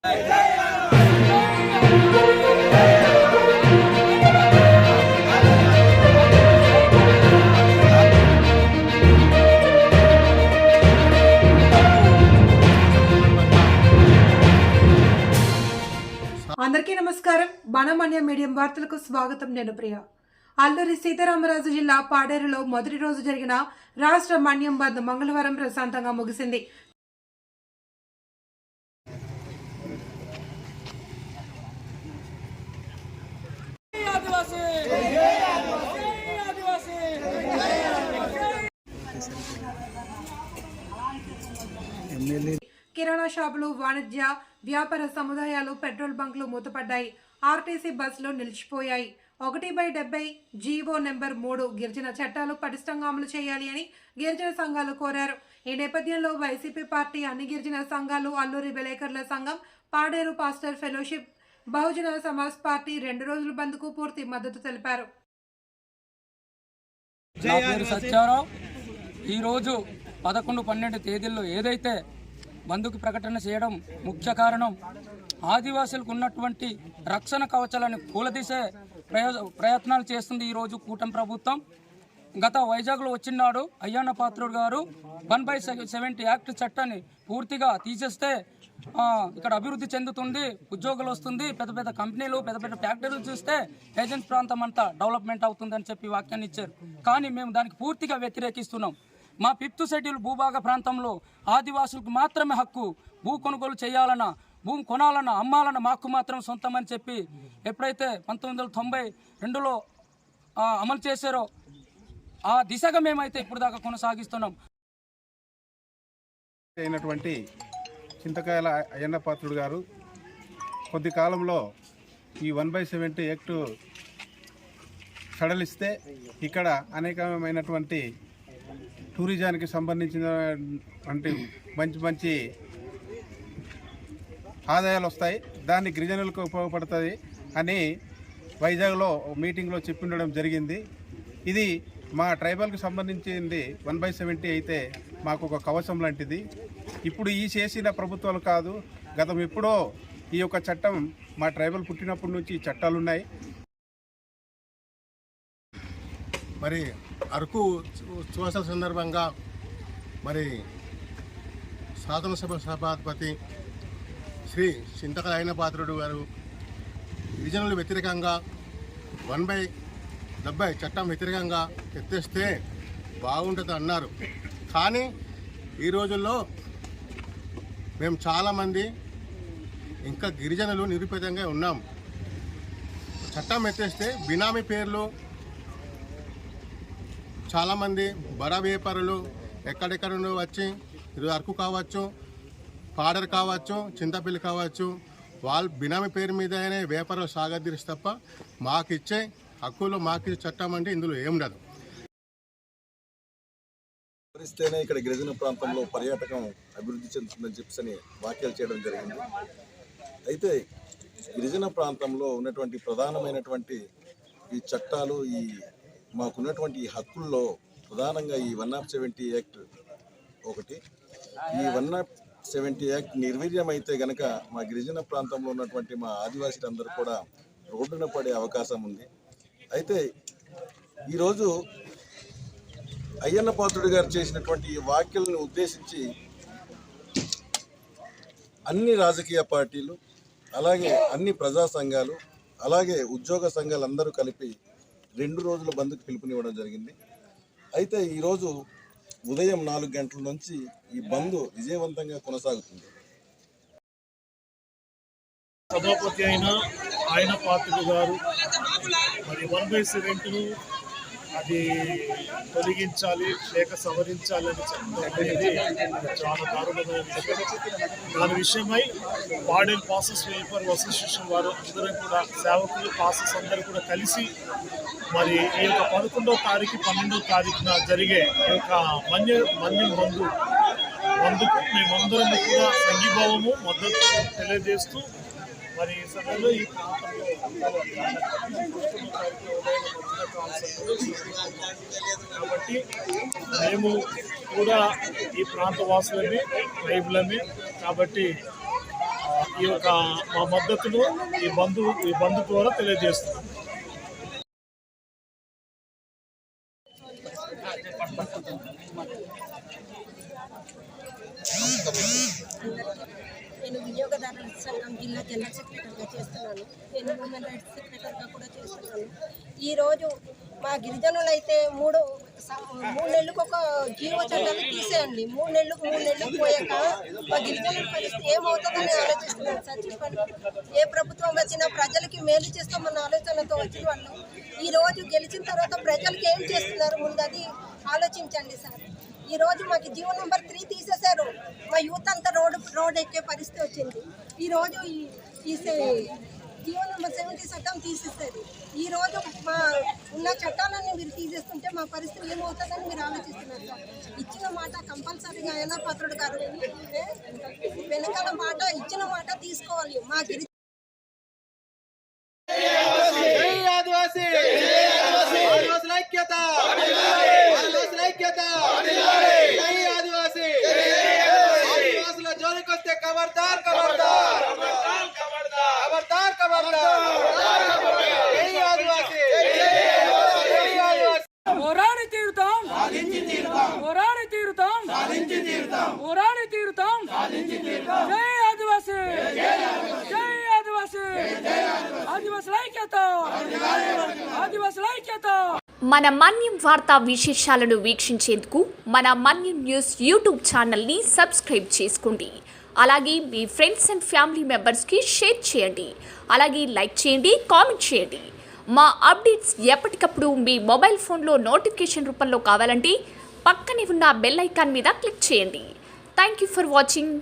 అందరికీ నమస్కారం. బాణమన్య మీడియం వార్తలకు స్వాగతం. నేను ప్రియా. అల్లూరి సీతారామరాజు జిల్లా పాడేరులో మొదటి రోజు జరిగిన రాష్ట్ర మన్యం బంద్ మంగళవారం ప్రశాంతంగా ముగిసింది. కిరాణా షాపులు, వాణిజ్య వ్యాపార సముదాయాలు, పెట్రోల్ బంకులు మూతపడ్డాయి. ఆర్టీసీ బస్సులు నిలిచిపోయాయి. 1/70 జీవో నెంబర్ 3 గిరిజన చట్టాలు పటిష్టంగా అమలు చేయాలి అని గిరిజన సంఘాలు కోరారు. ఈ నేపథ్యంలో వైసీపీ పార్టీ, అన్ని గిరిజన సంఘాలు, అల్లూరి విలేకరుల సంఘం, Paderu pastor fellowship, Bahujan Samaj party 2 రోజుల బంద్కు పూర్తి మద్దతు తెలిపారు. నా పేరు సత్యారావు. ఈరోజు 11-12 తేదీల్లో ఏదైతే బంధుకు ప్రకటన చేయడం ముఖ్య కారణం, ఆదివాసులకు ఉన్నటువంటి రక్షణ కవచాలను కూలదీసే ప్రయత్నాలు చేస్తుంది ఈరోజు కూటమి ప్రభుత్వం. గత వైజాగ్లో వచ్చినాడు అయ్యన్న పాత్రుడు గారు 1/70 యాక్ట్ చట్టాన్ని పూర్తిగా తీసేస్తే ఇక్కడ అభివృద్ధి చెందుతుంది, ఉద్యోగాలు వస్తుంది, పెద్ద పెద్ద కంపెనీలు, పెద్ద పెద్ద ఫ్యాక్టరీలు చూస్తే ఏజెన్స్ ప్రాంతం అంతా డెవలప్మెంట్ అవుతుందని చెప్పి వాక్యాన్ని ఇచ్చారు. కానీ మేము దానికి పూర్తిగా వ్యతిరేకిస్తున్నాం. మా 5th షెడ్యూల్ భూభాగ ప్రాంతంలో ఆదివాసులకు మాత్రమే హక్కు. భూ కొనుగోలు చేయాలన్నా, భూమి కొనాలన్నా, అమ్మాలన్నా మాకు మాత్రం సొంతమని చెప్పి ఎప్పుడైతే 1992లో అమలు చేశారో ఆ దిశగా మేమైతే ఇప్పుడు దాకా కొనసాగిస్తున్నాం. అయినటువంటి చింతకాయల అయ్యన్న పాత్రుడు గారు కొద్ది కాలంలో ఈ 1/70 యాక్ట్ సడలిస్తే ఇక్కడ అనేకమైనటువంటి టూరిజానికి సంబంధించినటువంటి మంచి ఆదాయాలు వస్తాయి, దాన్ని గిరిజనులకు ఉపయోగపడుతుంది అని వైజాగ్లో మీటింగ్లో చెప్పిండడం జరిగింది. ఇది మా ట్రైబల్కి సంబంధించింది 1/70 అయితే మాకు ఒక కవచం లాంటిది. ఇప్పుడు ఈ చేసిన ప్రభుత్వాలు కాదు, గతం ఎప్పుడో ఈ యొక్క చట్టం మా ట్రైబల్ పుట్టినప్పటి నుంచి చట్టాలు ఉన్నాయి. మరి అరకు ఉత్సవాల సందర్భంగా మరి శాసనసభ సభాధిపతి శ్రీ చింతకాయల అయ్యన్న పాత్రుడు గారు గిరిజనులు వ్యతిరేకంగా 1/70 చట్టం వ్యతిరేకంగా ఎత్తేస్తే బాగుంటుంది అన్నారు. కానీ ఈ రోజుల్లో మేము చాలామంది ఇంకా గిరిజనులు నిరుపేదంగా ఉన్నాం. చట్టం ఎత్తేస్తే బినామీ పేర్లు చాలామంది బడా వ్యాపారులు ఎక్కడెక్కడ నుండి వచ్చి ఇది అరకు కావచ్చు, పాడర్ కావచ్చు, చింతపల్లి కావచ్చు, వాళ్ళు బినామీ పేరు మీదనే వ్యాపారాలు సాగదీరిస్తే తప్ప మాకు ఇచ్చే హక్కులు, మాకు చట్టం అంటే ఇందులో ఏముండదు. పరిస్తేనే ఇక్కడ గిరిజన ప్రాంతంలో పర్యాటకం అభివృద్ధి చెందుతుందని చెప్పని వ్యాఖ్యలు చేయడం జరిగింది. అయితే గిరిజన ప్రాంతంలో ఉన్నటువంటి ప్రధానమైనటువంటి ఈ చట్టాలు, ఈ మాకున్నటువంటి ఈ హక్కుల్లో ప్రధానంగా ఈ 170 యాక్ట్ ఒకటి. ఈ 170 యాక్ట్ నిర్వీర్యమైతే గనక మా గిరిజన ప్రాంతంలో ఉన్నటువంటి మా ఆదివాసీలందరూ కూడా రోడ్డున పడే అవకాశం ఉంది. అయితే ఈరోజు అయ్యన్న పాత్రుడు గారు చేసినటువంటి ఈ వ్యాఖ్యలను ఉద్దేశించి అన్ని రాజకీయ పార్టీలు, అలాగే అన్ని ప్రజా సంఘాలు, అలాగే ఉద్యోగ సంఘాలు అందరూ కలిపి 2 రోజుల బంద్కు పిలుపునివ్వడం జరిగింది. అయితే ఈరోజు ఉదయం 4 గంటల నుంచి ఈ బంద్ విజయవంతంగా కొనసాగుతుంది. సభాపతి అయిన అయ్యన్న పాత్రుడు గారు మరి 1/70 అది తొలగించాలి లేక సవరించాలని చెప్పడం అనేది చాలా దారుణమైన విషయం. దాని విషయమై పాడేరు పాసెస్ వెల్ఫేర్ అసోసియేషన్ వారు అందరూ కూడా, సేవకులు, పాసెస్ అందరూ కూడా కలిసి మరి ఈ యొక్క 11వ తారీఖు 12వ తారీఖున జరిగే ఈ యొక్క మన్యం బంధుకు మేమందరం కూడా సంఘీభావము, మద్దతు తెలియజేస్తూ మరి ఈ సమయంలో ఈ కాబట్టి మేము కూడా ఈ ప్రాంత వాసులమే, ట్రైబులమే. కాబట్టి ఈ యొక్క మా మద్దతును ఈ బంధు ద్వారా తెలియజేస్తున్నాం. నేను వినియోగదారుల సంఘం జిల్లా జనరల్ సెక్రటరీగా చేస్తున్నాను. నేను హ్యూమన్ రైట్స్ సెక్రటరీగా కూడా చేస్తున్నాను. ఈరోజు మా గిరిజనులు అయితే మూడు నెలలకు ఒక జీవో చట్టాలు తీసేయండి. 3 నెలలు పోయాక మా గిరిజనుల పరిస్థితి ఏమవుతుందని ఆలోచిస్తున్నాను సార్. చెప్పండి, ఏ ప్రభుత్వం వచ్చినా ప్రజలకి మేలు చేస్తామన్న ఆలోచనతో వచ్చిన వాళ్ళు ఈరోజు గెలిచిన తర్వాత ప్రజలకి ఏం చేస్తున్నారు ముందు అది ఆలోచించండి సార్. ఈరోజు మాకు జీవో నెంబర్ 3 తీసేశారు. మా యూత్ అంతా రోడ్ ఎక్కే పరిస్థితి వచ్చింది. ఈరోజు ఈ జీవో నెంబర్ 70 చట్టం తీసేస్తారు. ఈరోజు మా ఉన్న చట్టాలన్నీ మీరు తీసేస్తుంటే మా పరిస్థితి ఏమవుతుందని మీరు ఆలోచిస్తున్నారు సార్. ఇచ్చిన మాట కంపల్సరీగా అయినా పాత్రుడు గారు వెనకాల మాట ఇచ్చిన మాట తీసుకోవాలి. మా గిరి పోరాడి తీరుతాం, పోరాడి తీరుతాం, పోరాడి తీరుతాం. జై ఆదివాసీ, జై ఆదివాసీ, ఆదివాసుల ఐక్యత, ఆదివాసుల ఐక్యత. మన మన్యం వార్తా విశేషాలను వీక్షించేందుకు మన మన్యం న్యూస్ యూట్యూబ్ ఛానల్ని సబ్స్క్రైబ్ చేసుకోండి. అలాగే మీ ఫ్రెండ్స్ అండ్ ఫ్యామిలీ మెంబర్స్కి షేర్ చేయండి. అలాగే లైక్ చేయండి, కామెంట్ చేయండి. మా అప్డేట్స్ ఎప్పటికప్పుడు మీ మొబైల్ ఫోన్లో నోటిఫికేషన్ రూపంలో కావాలంటే పక్కనే ఉన్న బెల్ ఐకాన్ మీద క్లిక్ చేయండి. Thank you for watching.